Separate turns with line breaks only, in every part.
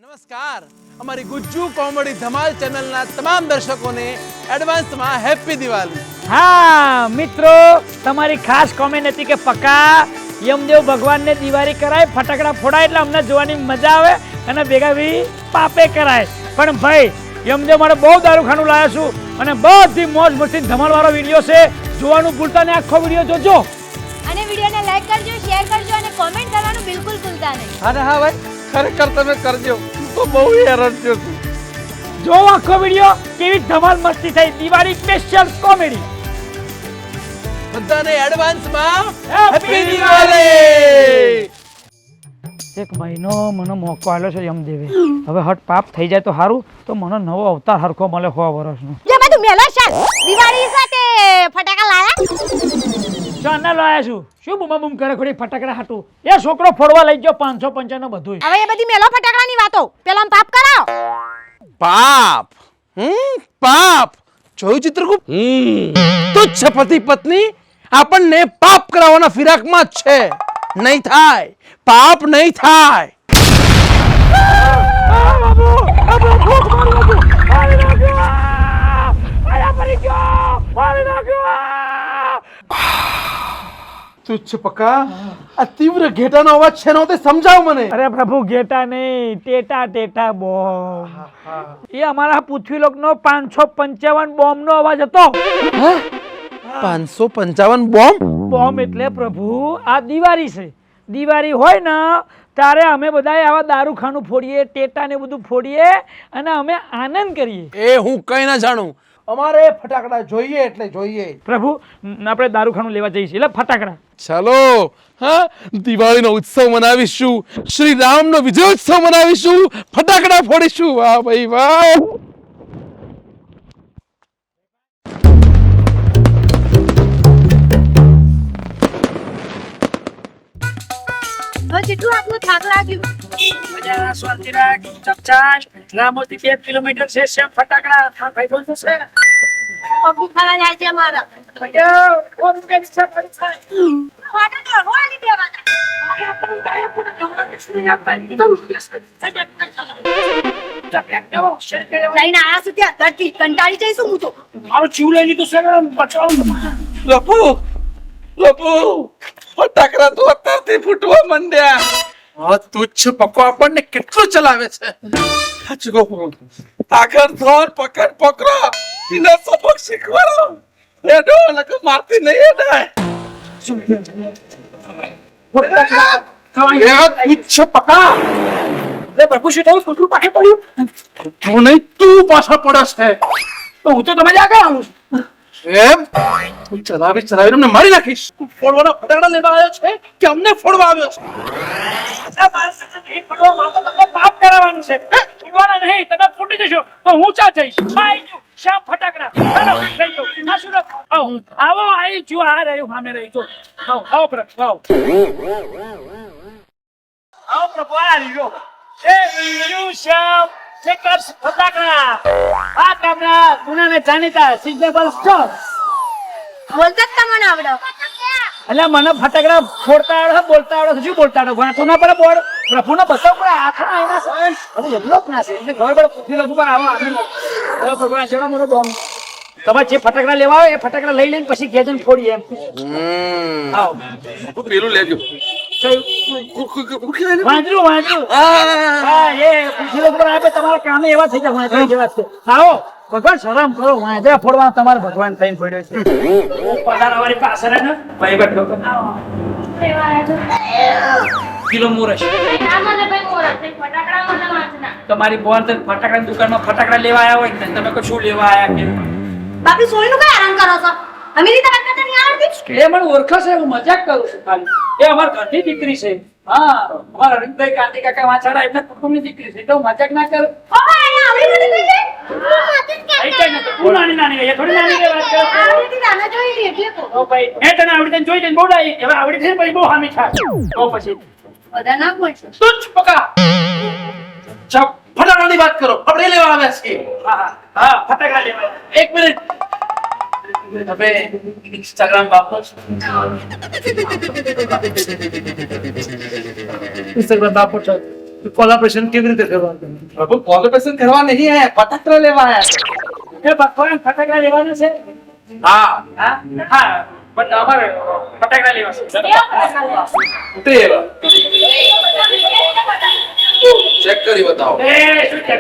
નમસ્કાર અમારી ગુજ્જુ કોમેડી ધમાલ ચેનલના તમામ દર્શકોને એડવાન્સમાં હેપી દિવાળી।
હા મિત્રો, તમારી ખાસ કોમેન્ટ હતી કે પક્કા યમદેવ ભગવાનને દિવાળી કરાય, ફટાકડા ફોડાય એટલે અમને જોવાની મજા આવે અને ભેગા ભી પાપે કરાય। પણ ભાઈ યમદેવ મારે બહુ દારૂખાનું લાવ્યો છું અને બધી મોજ મસ્તી ધમાલવાળો વિડીયો છે, જોવાનું ભૂલતા નહીં, આખો વિડીયો જોજો
અને વિડીયોને લાઈક કરજો, શેર કરજો અને કોમેન્ટ કરવાનું બિલકુલ ભૂલતા નહીં।
અને હા ભાઈ, ખરેખર તમે કરજો, તો બહુ હેરાન થયો છું।
જો આખો વિડીયો કેવી ધમાલ મસ્તી થઈ, દિવાળી સ્પેશિયલ કોમેડી।
બધાને એડવાન્સમાં
હેપી
દિવાળી।
એક મહિનો મને મોકો આલ્યો છે યમદેવે, હવે હટ પાપ થઈ જાય તો સારું, તો મને નવો અવતાર હરખો મળે 100 વર્ષનો।
જે બધું મેલો છે દિવાળી સાથે ફટાકા લાયા
ચાના લાયા છું, શું બૂમા બૂમ કરે ખોડી ફટાકડા હાટું? એ છોકરો ફોડવા લઈ ગયો 555 બધું।
હવે એ બધી મેલો ફટાકડાની વાતો, પેલા પાપ કરાવો।
પાપ પાપ જોયું ચિત્રગુપ્ત? તુચ્છ પતિ પત્ની આપણને પાપ કરાવવાના ફિરાકમાં જ છે। નહીં થાય, પાપ નહીં થાય। તુચ્છ પકા, આ તીવ્ર ઘેટાનો અવાજ છે નો તે સમજાવ મને।
અરે પ્રભુ, ઘેટા નહીં, ટેટા ટેટા બોમ્બ। એ અમારા પૃથ્વીલોકનો 555 બોમ્બનો અવાજ હતો।
555 બોમ્બ?
બોમ્બ એટલે પ્રભુ આ દિવાળી છે, દિવાળી હોય ને ત્યારે અમે બધાય આવા દારૂખાનું ફોડીએ, ટેટા ને બધું ફોડીએ અને અમે આનંદ કરીએ।
એ હું કઈ ના જાણું, અમારે ફટાકડા જોઈએ એટલે જોઈએ।
પ્રભુ, આપણે દારૂખાનું લેવા જઈશું એટલે ફટાકડા।
ચાલો, હા, દિવાળીનો ઉત્સવ મનાવીશું, શ્રી રામનો વિજયોત્સવ મનાવીશું, ફટાકડા ફોડીશું। વાહ ભાઈ વાહ।
હવે જેટલું આપણું થાક લાગ્યું
મજા શાંતિ રાખ, ચપચાપ, રામોથી 2 કિલોમીટર છે, સેમ ફટાકડા ભાઈ બોલ તો છે।
પપ્પુ ખાવા જાય છે મારા
ભૈયા કોણ કે છે પરીક્ષા?
ફટાકડા હોળી દેવાના લઈને આયા છું ત્યાં ધરતી કંટાળી જઈશું હું તો।
મારો જીવ લઈ લીધું છે, બચાવો।
લપુ લપુ, ફટાકડા તો અત્યારથી ફૂટવા માંડ્યા। આ તુચ્છ પકો આપણને કેટલું ચલાવે છે। સાચું કહું, આગળ ધોર, પકડ પકડો, એના સબક શીખવાડો। એ ડોલક મારતી નહીં એડાય। તુચ્છ પકા,
એ પ્રભુ શું થયું? છોકરું પાછળ પડ્યું?
તું નહીં, તું પાછળ પડે છે।
તો હું તો તમે આગળ આવું છું।
એમ તું ચલાવી ચલાવીને અમને મારી નાખીશ। તું ફોડવાના ફટાકડા લેવા આવ્યો છે કે અમને ફોડવા આવ્યો છે?
પાપ કરાવવાનું છે, ફૂટવાના નહીં, તમે ફૂટી જશો તો હું ચા જઈશ। શ્યામ ફટાકડા આવો, આવી જો આ રહ્યું સામે રહી જો। આવો પ્રભુ, આવો પ્રભુ, આ રહ્યો એ રહ્યું શ્યામ ફટાકડા, આ ગામના ગુનાને જાણીતા સિઝનેબલ સ્ટોર।
બોલતા જ તમને આવડો
એટલે મને ફટાકડા ફોડતા આવડે, બોલતા આવડે, શું બોલતા આવડે? વાંચો ના પડે બોર્ડ, પ્રભુને બતાવ પડે, આખા એના સહન એટલો જ ના છે એટલે ઘર પર પૂછી લઉં પર આવો આપણે ભગવાન જેવો મોટો બોમ્બ। તમે જે ફટાકડા લેવા આવે એ ફટાકડા લઈ લઈને પછી ઘેર જઈને ફોડીએ એમ। આવો,
તું પેલું લેજો।
વાંચરું વાંચરું, હા, એ પૂછી લઉં પર આપે તમારા કામે એવા થઈ જાય વાંચરા જેવા છે। આવો ભગવાન, શરમ કરો, વાંદરા ફોડવા તમારે ભગવાન થઈને ફોડ્યો છે। પધારાવાળી પાસે ને ભાઈ બેઠો કિલો મોરસ તમારી બોન ફટાકડા દુકાનમાં ફટાકડા લેવા આવ્યા હોય ને, તમે કહો શું લેવા આવ્યા કે?
બાપી સોયનું કઈ આરામ કરો છો? અમે રીતે વાત કરતા નહીં આવડતી?
એ મને ઓળખે છે, હું મજાક કરું છું ખાલી। એ અમારા ઘરની દીકરી છે। હા, અમારા રવિભાઈ કાંતિ કાકા વાછાડા એમના કુટુંબની દીકરી છે, તો મજાક ના કર।
ઓહો, એને આવડી નથી થઈ જાય?
તું નાની નાની એ થોડી નાની વાત કરે।
આવડી નાના જોઈ લે એટલે તો
ઓ ભાઈ, એ તને આવડી તને જોઈ જઈને બોલાય, હવે આવડી થઈને પછી બહુ હામી થાય તો પછી
બધા ના બોલશો।
તુચ્છ પકા, ચપ, ફટાકડાની વાત કરો, આપણે લેવા આવ્યા છીએ।
હા, ફટાકડા લેવા।
1 મિનિટ, તમે ઇન્સ્ટાગ્રામ વાપરો છો?
ઇન્સ્ટાગ્રામ વાપરો છો? કોલાબરેશન કેવી રીતે કરવાનું?
प्रभु कोलैबोरेशन करवा नहीं है, फटाकड़ा लेवा है।
એ ભગવાન ફટાકડા લેવાના છે?
हाँ
હા હા, પણ અમારે ફટાકડા લેવા છે.
तेरा चेक करी बताओ।
એ શું છે?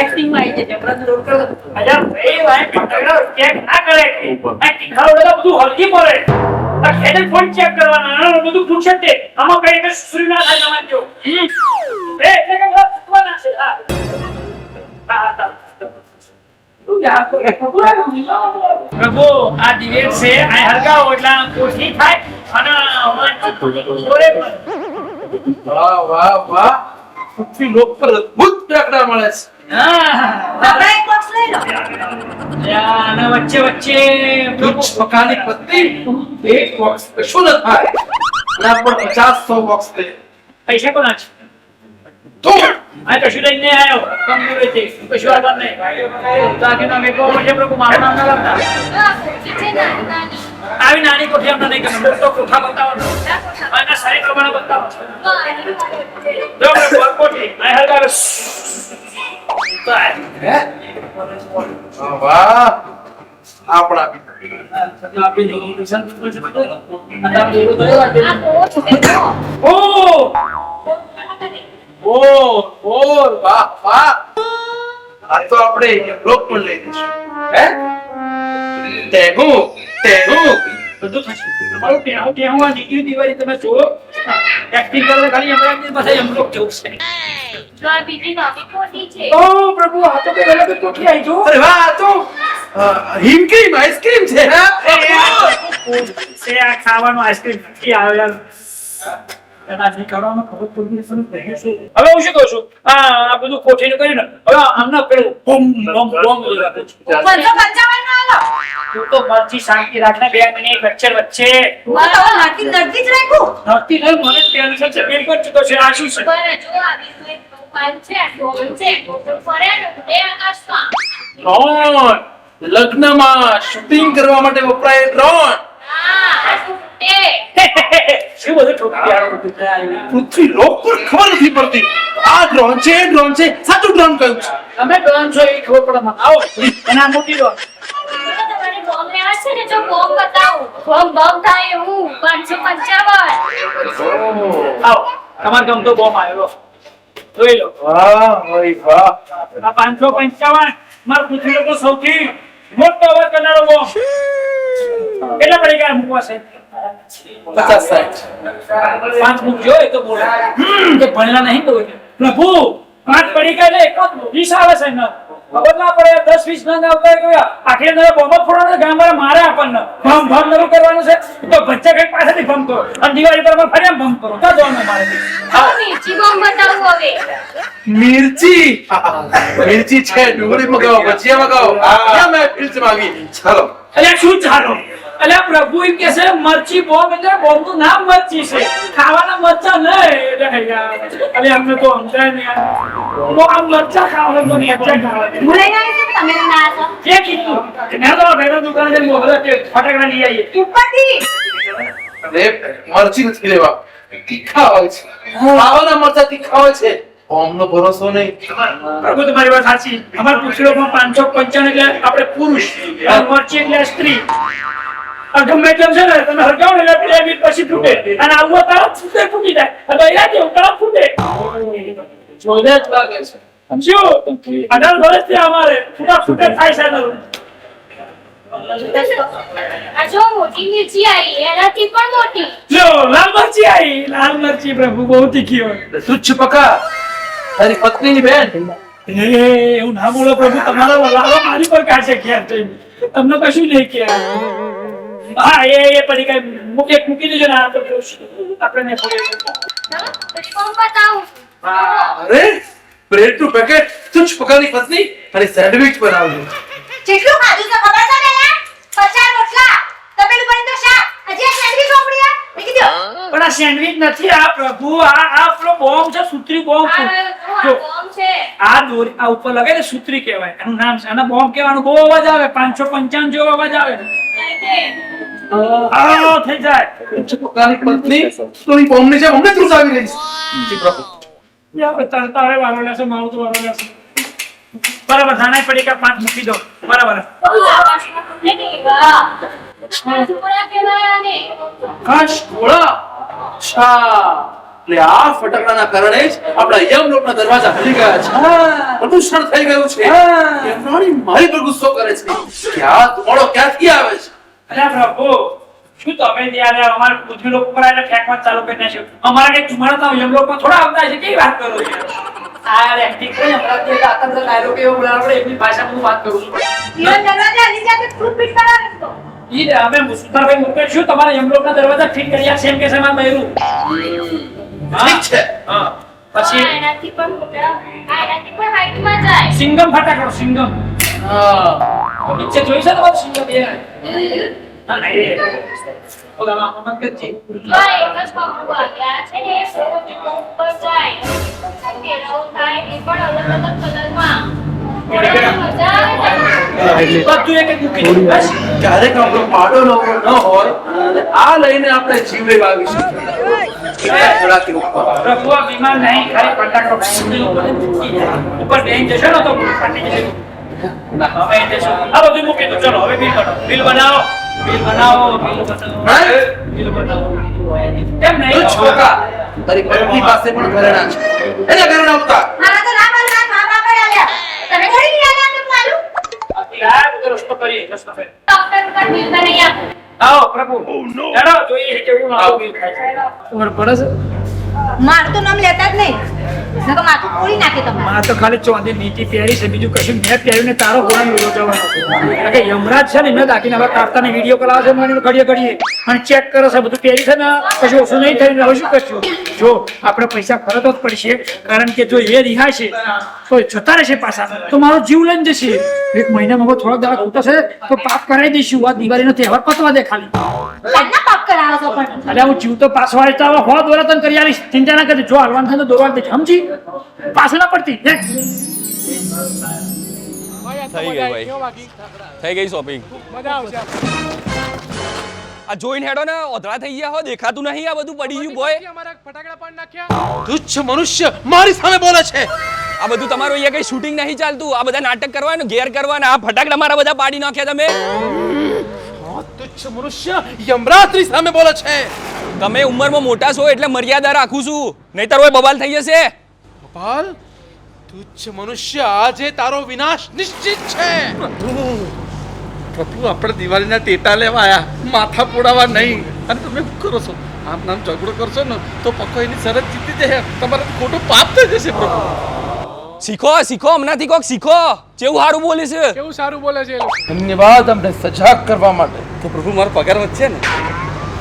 એક્ટિંગ માં આવી છે જબરદસ્ત રોલ કરો. અજા એ ભાઈ ફટાકડા ચેક ના કરે. આ તીખાડો તો બધું હલકી પડે. આ ખેડે ફોન ચેક કરવાના બધું પૂછે તે. આમાં કઈ કે સુરી ના થાય તમારે જો. એ એટલે કે કોના છે? હા હા. પ્રભુ આ દિવેટ છે આ હરગાવો એટલે કોઠી થાય અને જોરે પણ.
वाह वाह वाह, पृथ्वी लोक पर अद्भुत फटाकड़ा મળે છે।
આપણે એક બોક્સ લઈ લો.
આના વચ્ચે વચ્ચે
તુચ્છ પકાની પત્ની એક બોક્સ કશું ન થાય, અને પણ 50-100 બોક્સ દે
પૈસા કોના છે?
તો
આ કશું લઈને આવ્યો કમ બોલે છે કશું આગળ નહીં તાકીના મેકો મુજે પ્રભુ મારું નામ ના લખતા આવી નાની કોઠી અમને નહીં કરવાનું મોટો કોઠા બતાવો અને સારી પ્રમાણે બતાવો જો પ્રભુ આ કોઠી આ હરગાવે
હે વાહ આપણા
આપી દો નિશાન ઓ
ઓર વાહ વાહ, આ તો આપણે બ્લોક પણ લઈ દઈશું। હે ટેગુ
બધું થશે તમારું ટેહું આ નીકળી દિવાળી તમે જુઓ એક્ટિંગ કરો ખાલી હમણાં પાસે એમ લોક જવું છે ઓ પ્રભુ આ તો કઈ અલગ કોઠી આવી જો
અરે વાહ, આ તો હિમક્રીમ આઈસ્ક્રીમ છે। હે
સે આ ખાવાનું આઈસ્ક્રીમ નથી આવે યાર એના નહીં કરવાનો ખબર પડી છે હવે હું શું કહું છું આ બધું કોઠીનું કર્યું ને હવે આમના પેલું બોમ બોમ બોમ રાખું છું
155 નો આલો.
તું તો મરજી શાંતિ રાખને 2 મિનિટ વચ્ચે વચ્ચે
હું તો નાકી નડતી જ રાખું.
નક્કી નહીં મને ટેન્શન છે બિલકુલ ચૂકો છે આ શું છે
ડ્રોન, લગ્નમાં શૂટિંગ કરવા માટે વપરાય ડ્રોન।
શું બધું ઠોકી આવ્યું
પૃથ્વી લોક પર ખબર નથી પડતી આ ડ્રોન છે સાચું ડ્રોન કયું છે?
તમે ડોન છો એ ખબર પડે મને આવો અને આ મોટી ડોન આવો તમારે ગમતો બોમ્બ આવ્યો જોઈ લો
વાહ ભાઈ વાહ,
આ 555 માર પૃથ્વીનો તો સૌથી મોટો અવાજ કરનારો બોમ્બ કેટલા પડી ગયા મૂકવા છે
50-60
5 મૂકજો એ તો બોલે કે ભણેલા નહીં તો પ્રભુ 5 પડી ગયા એટલે એક જ વીસ આવે છે ને ખબર ના પડે 10-20 ના આવતા ગયા આખરે નરે બોમ્બ ફોડવાનો ગામમાં મારે આપણને ભમ ભમ નરું કરવાનું છે તો બચ્ચા કઈ પાછળથી ભમ કરો અને દિવાળી પર ફરી ભમ કરો તો જોવાનું મારે
મિર્ચી છે, ડુંગળી મગાવો, ભજીયા મગાવો, ક્યાં મેં ફિલ્મ આવી? ચાલો
અલ્યા શું ચાલો અલ્યા પ્રભુ એમ કે છે મરચી બોમ્બ એટલે બોમ્બ નું નામ મરચી છે ખાવાના મરચા નહીં યાર અલ્યા અમને તો સમજાય નહીં યાર મરચા ખાવાના તો મરચા ખાવાના
ભૂલાઈ જાય છે તમે ના આસો.
જે કીધું મેં તો ભેગો દુકાન જઈને મોકલ્યો કે ફટાકડા લઈ આવીએ
ઉપરથી
અરે મરચી નથી લેવા, તીખા હોય છે, ખાવાના મરચા તીખા હોય છે, ઓમનો ભરોસો નહીં।
પ્રભુ તમારી વાત સાચી અમારા પુરુષોમાં 555 એટલે આપણે પુરુષ અને મરચી એટલે સ્ત્રી આ ગમે તેમ છે ને તમે હરગાવો ને એટલે 2 મિનિટ પછી ફૂટે અને આવું તારા ફૂટે ફૂટી જાય હવે એના જેવું તારા ફૂટે
જોઈને જ લાગે છે।
સમજ્યો 18 વર્ષથી અમારે ફૂટા ફૂટે થાય છે ને જો લાલ મરચી આવી લાલ મરચી પ્રભુ બહુ તીખી હોય
તુચ્છ પકા તારી પત્નીની બેન
એવું ના બોલો પ્રભુ તમારા લાલો મારી પર કાઢે ક્યાં તમને કશું નહીં કે હા એ પડી કઈ મૂકી દેજો ને આ તો આપણે
અરે બ્રેડ નું પેકેટ, તુચ્છ પકાની પત્ની અને સેન્ડવિચ બનાવજો।
કેટલું ખાધું છે ખબર છે ને યાર? 50 રોટલા તપેલું ભરીને તો શાક હજી આ સેન્ડવિચ વાપરી યાર મૂકી દો.
પણ આ સેન્ડવિચ નથી આ પ્રભુ આ આપણો બોમ્બ છે સૂત્રી બોમ્બ જો આ દોરી આ ઉપર લગાય ને સૂત્રી કહેવાય એનું નામ છે આના બોમ્બ કહેવાનું બહુ અવાજ આવે 555 જેવો અવાજ આવે થઈ જાય
પક્કાની પત્ની તો એ બોમ્બની જેમ અમને ધ્રુજાવી રહી છે. જી પ્રભુ.
તારે વારો લેશે મારું તો વારો લેશે બરાબર જાણે પડી કે 5 મૂકી દો બરાબર
ખાસ ઘોડા. અચ્છા, એટલે આ ફટાકડાના કારણે જ આપણા યમલોકના દરવાજા ખુલી ગયા છે. પ્રદૂષણ થઈ ગયું છે. યમરાણી મારી પર ગુસ્સો કરે છે કે આ ધુમાડો ક્યાંથી આવે છે.
અરે પ્રભુ શું તમે ત્યારે અમાર પૃથ્વી લોક ઉપર આવીને ફેંકવાનું ચાલુ કરી નાખ્યું અમારા કઈ ધુમાડો તો યમલોકમાં થોડા આવતા છે કેવી વાત કરો છો આ યાર એક્ટિંગ કરી હમણાં તે આતંક ડાયલોગ એવો બોલાવો પડે એમની ભાષામાં હું વાત કરું છું
ઈવન દરવાજા નીચે ફૂટ પીટ કરાવે તો
ઈ અમે સુતારભાઈ મૂકે છું તમારા યમલોકના દરવાજા ઠીક કર્યા છે એમ કે છે મારા બૈરું
ઠીક છે.
હા પછી
આનાથી પણ મોટા આનાથી પણ હાઈટમાં જાય
સિંગમ ફટાકડો સિંગમ
હા,
નીચે જોઈ છે તમારું સિંગમ એ હા નહીં ઓલા મમ્મા કે છે
તો એક જ પગલું આવ્યા છે ને એ પૂરો ઉપર જાય કેળો થાય એ પણ અલગ અલગ કલરમાં
બધું એક એક મૂકી દો બસ
ક્યારેક આપણો પાડો નવરો ન હોય અને આ લઈને આપણે જીવ લેવા આવીશું. થોડાથી ઉપર.
પ્રભુ આ બીમાર નહીં ખાલી ફટાકડો ઉપર બેન જશો ને તો ફાટી જશે હવે જશો આ બધું મૂકી દો ચલો હવે બિલ બનાવો બિલ બનાવો બિલ બનાવો બિલ બનાવો કેમ નહીં
તું છોકરા, તારી પત્ની પાસે પણ ઘરેણા છે. એને ઘરેણા ઉતાર.
મારા તો ના મારું ના બાપા પર આવ્યા તમે થોડી નહીં આવ્યા અમને માલું
આ બધો રસ્તો કરીએ રસ્તો કરીએ
ડોક્ટર ઉપર બિલ બનાવી આપો
આવો પ્રભુ ચાલો જોઈએ કેવું આવો બિલ થાય છે તમારે પડે છે
મારું તો નામ લેતા જ નહીં નકર માથું ફોડી નાખે તમારે
માં તો ખાલી ચોંધી નીતિ પહેરી છે બીજું કશું મેં પહેર્યું ને તારો ઘોડાનો વિરોધ જવાનો છે કારણ કે યમરાજ છે ને એમને દાખીને હવે કાઢતાને વિડીયો કરાવે છે મને ઘડીએ ઘડીએ અને ચેક કરે છે બધું પહેરી છે ને કશું ઓછું નહીં થયું ને હવે શું કરશું જો આપણે પૈસા ખર્ચવા જ પડશે કારણ કે જો એ રિહાય છે તો જતા રહેશે પાછા તો મારો જીવ લઈને જશે એક મહિનામાં થોડાક દાડા ખૂટશે તો પાપ કરાવી દઈશું આ દિવાળીનો તહેવાર પતવા દે ખાલી
લાગના પાપ કરાવો છો પણ
અરે હું જીવ તો પાછો આવી તો હવે હો દોરા તને કરી આવીશ ચિંતા ના કરજે જો હાલવાનું થાય તો દોરવાનું દે સમજી પાછળ ના પડતી દેખ
થઈ ગઈ ભાઈ થઈ ગઈ શોપિંગ આ જોઈને હેડો ને ઓધળા થઈ ગયા હો દેખાતું નહીં આ બધું પડી ગયું બોય
તુચ્છ મનુષ્ય મારી સામે બોલે છે.
આ બધું તમારું અહીંયા કઈ શૂટિંગ નહીં ચાલતું આ બધા નાટક કરવાનું ઘેર કરવાના આ ફટાકડા મારા બધા પાડી નાખ્યા તમે
આ તુચ્છ મનુષ્ય યમરાજની સામે બોલે છે.
તમે ઉંમરમાં મોટા છો એટલે મર્યાદા રાખું છું નહીતર ઓય બબાલ થઈ જશે
ગોપાલ, તુચ્છ મનુષ્ય આજે તારો વિનાશ નિશ્ચિત છે. પ્રભુ આપણે દિવાળીના ટેટા લેવા આયા, માથા પોડાવા નહીં. અને તમે શું કરો છો? આમ નામ ઝઘડો કરશો ને તો પક્કો એની શરત જીતી જશે. તમારે ખોટું પાપ થઈ જશે. પ્રભુ
શીખો શીખો હમણાંથી કોક શીખો કેવું સારું બોલે છે
કેવું સારું બોલે છે એ લોકો.
ધન્યવાદ અમને સજાગ કરવા માટે.
તો પ્રભુ મારો પગાર વધશે ને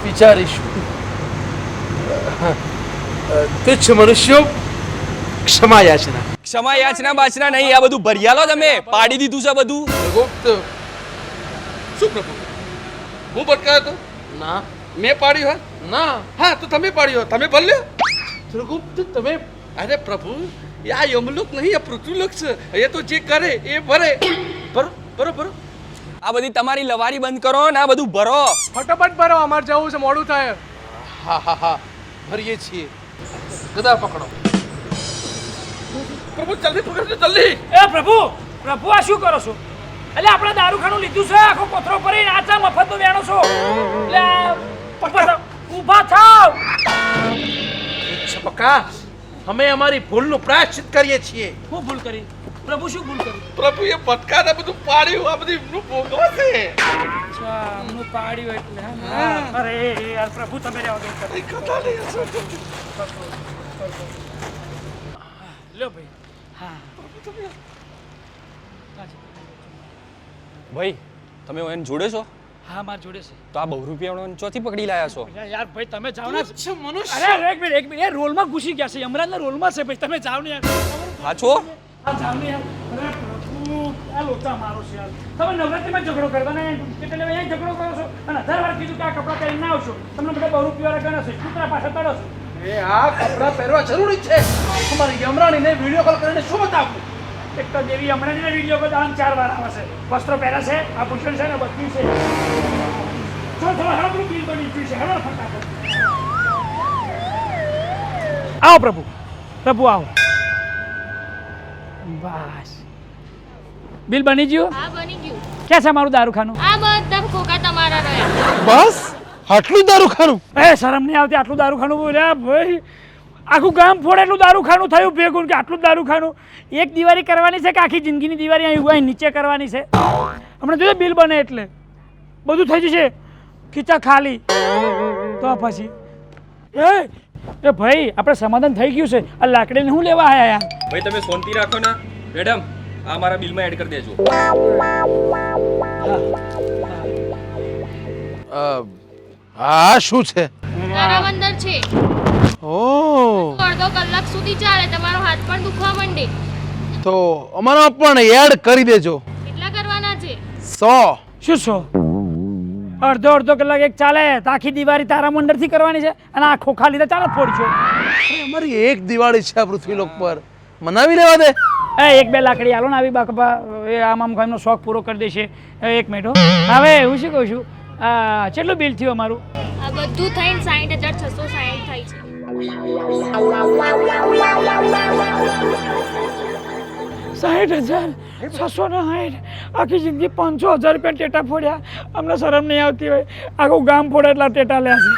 વિચારીશું. તુચ્છ મનુષ્યો ક્ષમા યાચના.
ક્ષમા યાચના બાચના નહીં આ બધું ભરિયાલો તમે પાડી દીધું છે બધું
ગુપ્ત શું પ્રભુ? હું ભટકાયો તો ના, મેં પાડ્યો હા ના, હા તો તમે પાડ્યો, તમે બોલ્યો ત્રિગુપ્ત તમે. અરે પ્રભુ, આ યમલોક નહીં, આ પૃથ્વીલોક છે. એ તો જે કરે એ ભરે. બરોબર.
આ બધી તમારી લવારી બંધ કરો ને આ બધું ભરો
ફટાફટ ભરો અમારે જવું છે મોડું થાય
હા ભરીએ છીએ. ગદા પકડો પ્રભુ, જલ્દી પકડજો જલ્દી.
એ પ્રભુ પ્રભુ આ શું કરો છો એટલે આપણે દારૂખાનું લીધું છે આખો કોથરો ભરીને આચા મફતનું વેણો છો એટલે ઊભા થાવ
છપકા, અમે અમારી ભૂલનું પ્રાયશ્ચિત કરીએ છીએ.
હું ભૂલ કરી પ્રભુ શું ભૂલ કરી
પ્રભુ એ પટકાને બધું પાડ્યું, આ બધું એમનું ભોગવા છે.
અચ્છા હું પાડ્યું એટલે હા. અરે યાર પ્રભુ તમે રહેવા દો
એ કથા નહીં હશે.
લ્યો ભાઈ હા
ભાઈ તમે એને જોડે છો
હા માર જોડે છે
તો આ 2 રૂપિયાનો ચોથી પકડી લાયા છો
યાર ભાઈ તમે જાઓ ને
તુચ્છ મનુષ્ય.
અરે એક મિનિટ એ રોલમાં ઘૂસી ગયા છે યમરાજના રોલમાં છે ભાઈ તમે જાઓ ને યાર
હા છો
આ જાઓ ને યાર અરે પ્રભુ આ લોચા મારો છે યાર તમે નવરાત્રીમાં ઝઘડો કરતા ને એટલે અહીંયા ઝઘડો કરો છો અને 1000 વાર કીધું કે આ કપડાં પહેરીને ના આવશો તમને બધા 2 રૂપિયા ગણા છે કૂતરા પાછળ તરસ
એ આ કપડાં પહેરવા જરૂરી છે. અમારી યમરાણીને વિડીયો કોલ કરીને શું બતાવવું?
એક તો દેવી હમણાં વિડીયો પર 4 વાર આવે છે વસ્ત્રો પહેરે છે આ ભૂષણ છે ને બધું છે આવો પ્રભુ, પ્રભુ આવો. બસ બિલ બની ગયું.
હા બની ગયું.
ક્યાં છે મારું દારૂખાનું?
આ બધા ખોખા તમારા રહ્યા.
બસ આટલું દારૂ ખાનું?
એ શરમ નહીં આવતી આટલું દારૂખાનું બોલ્યા ભાઈ? આખું ગામ ફોડે એટલું દારૂખાનું થયું ભેગું કે આટલું દારૂખાનું. એક દિવાળી કરવાની છે કે આખી જિંદગીની દિવાળી અહીં નીચે કરવાની છે? હમણાં જોજો બિલ બને એટલે બધું થઈ જશે. ખીચા ખાલી તો પછી એ ભાઈ આપણે સમાધાન થઈ ગયું છે. આ લાકડીને હું લેવા આયા યાર?
ભાઈ તમે શાંતિ રાખો ને મેડમ, આ મારા બિલમાં એડ કરી દેજો.
આ શું છે?
તારા અંદર છે.
ઓ
અડધો કલાક સુધી ચાલે, તમારો હાથ પણ દુખવા માંડે.
તો અમારા પણ એડ કરી દેજો.
કેટલા કરવાના છે?
100.
શું અડધો કલાક એક ચાલે તો આખી દિવાળી તારા મંડળથી કરવાની છે અને આ ખોખા લીધા ચાલો ફોડજો.
અમારી એક દિવાળી છે આ પૃથ્વીલોક પર, મનાવી લેવા દે.
એક બે લાકડી આલો ને આવી બાકપા, એ આમ એમનો શોખ પૂરો કરી દેશે. એક મિનિટ હો. હવે હું શું કહું છું, કેટલું બિલ થયું અમારું?
આ બધું થઈને 60,660 થાય છે.
60,660. આખી જિંદગી 500,000 રૂપિયા ટેટા ફોડ્યા. અમને શરમ નહીં આવતી હોય? આખું ગામ ફોડે એટલા ટેટા લ્યા છે.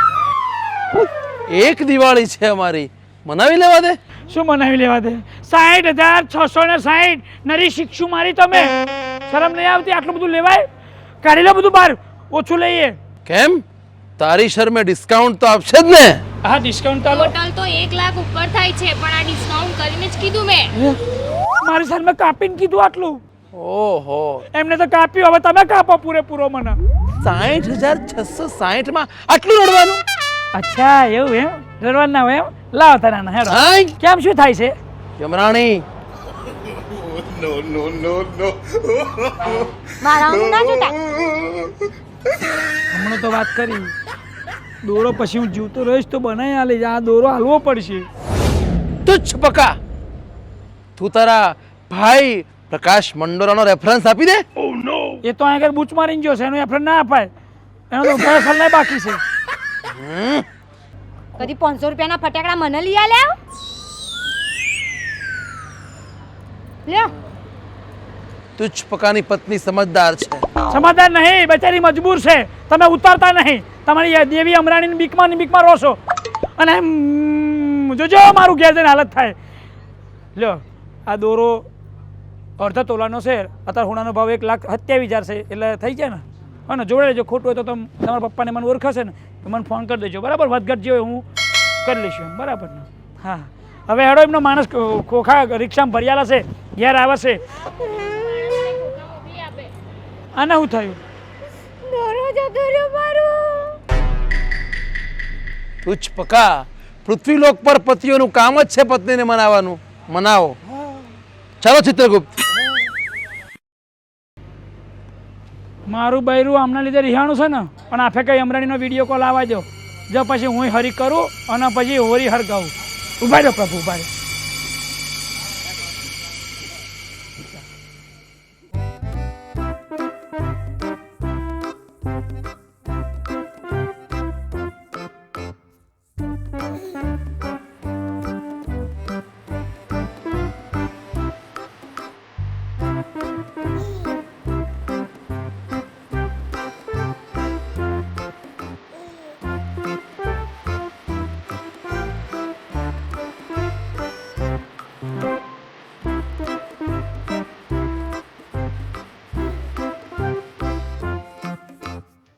એક દિવાળી છે અમારી, મનાવી લેવા દે.
શું મનાવી લેવા દે? 60,660. નરી શિક્ષુ મારી તમે. શરમ નહીં આવતી? આટલું બધું લેવાય? કાઢી લો બધું બહાર, ઓછું લઈએ.
કેમ? તારી શરમે ડિસ્કાઉન્ટ તો આપશે જ ને?
હા ડિસ્કાઉન્ટ ચાલો.
ટોટલ તો 1 લાખ ઉપર થાય છે, પણ આ ડિસ્કાઉન્ટ કરીને જ કીધું મેં.
મારી સામે કાપીને કીધું આટલું?
ઓહો,
એમને તો કાપ્યું, હવે તમે કાપો પૂરેપૂરો મને.
60,660 માં આટલું રડવાનું?
અચ્છા એવું એમ? રડવાનું ના હોય એમ? લાવ તારા હેડો.
હાય
કેમ શું થાય છે?
યમરાણી,
મારા હું ના જોતા.
હમણાં તો વાત કરી દોરો, પછી હું જીવતો રહીશ તો બનાવી આલી. આ દોરો હાલવો પડશે.
તુચ્છ પકા, તું તારા ભાઈ પ્રકાશ મંડોરાનો રેફરન્સ આપી દે.
એ તો આગળ બૂચ મારીને ગયો છે, એનો એફ્રેન્ડ ના અપાય. એનો તો ઉપાય સલાહ બાકી છે.
કદી 500 રૂપિયાના ફટાકડા મને લઈ આલ્યા? લ્યો.
તુચ્છ પકાની પત્ની સમજદાર છે.
સમાધાન નહીં, બેચારી મજબૂર છે. તમે ઉતારતા નહીં. તમારી દેવી અમરાણીની બીકમાં રહો છો. અને જોજો મારું ઘેર જઈને હાલત થાય. લ્યો આ દોરો અડધા તોલાનો છે. અત્યારે હોણાનો ભાવ 1,27,000 છે, એટલે થઈ જાય ને. હા ને, જોડે લેજો. ખોટું હોય તો તમારા પપ્પાને મને ઓળખશે ને, તો મને ફોન કરી દેજો. બરાબર? વધઘટ જે હોય હું કરી લઈશું એમ. બરાબર ને? હા હવે હેડો. એમનો માણસ ખોખા રિક્ષામાં ભર્યાલા છે, ઘેર આવે છે. આને શું થયું?
દોરો જતો રહ્યો મારો.
તુચ્છ પકા, પૃથ્વીલોક પર પતિઓનું કામ જ છે પત્નીને મનાવવાનું. મનાવો. ચાલો ચિત્રગુપ્ત.
મારું બૈરું આમના લીધે રિહાણું છે ને, પણ આફે કઈ અમરાણીનો વિડીયો કોલ આવવા દો. જો પછી હું હરી કરું અને પછી હોરી હરગાવું. ઉભા રહ્યો પ્રભુ, ઉભા રહ્યો.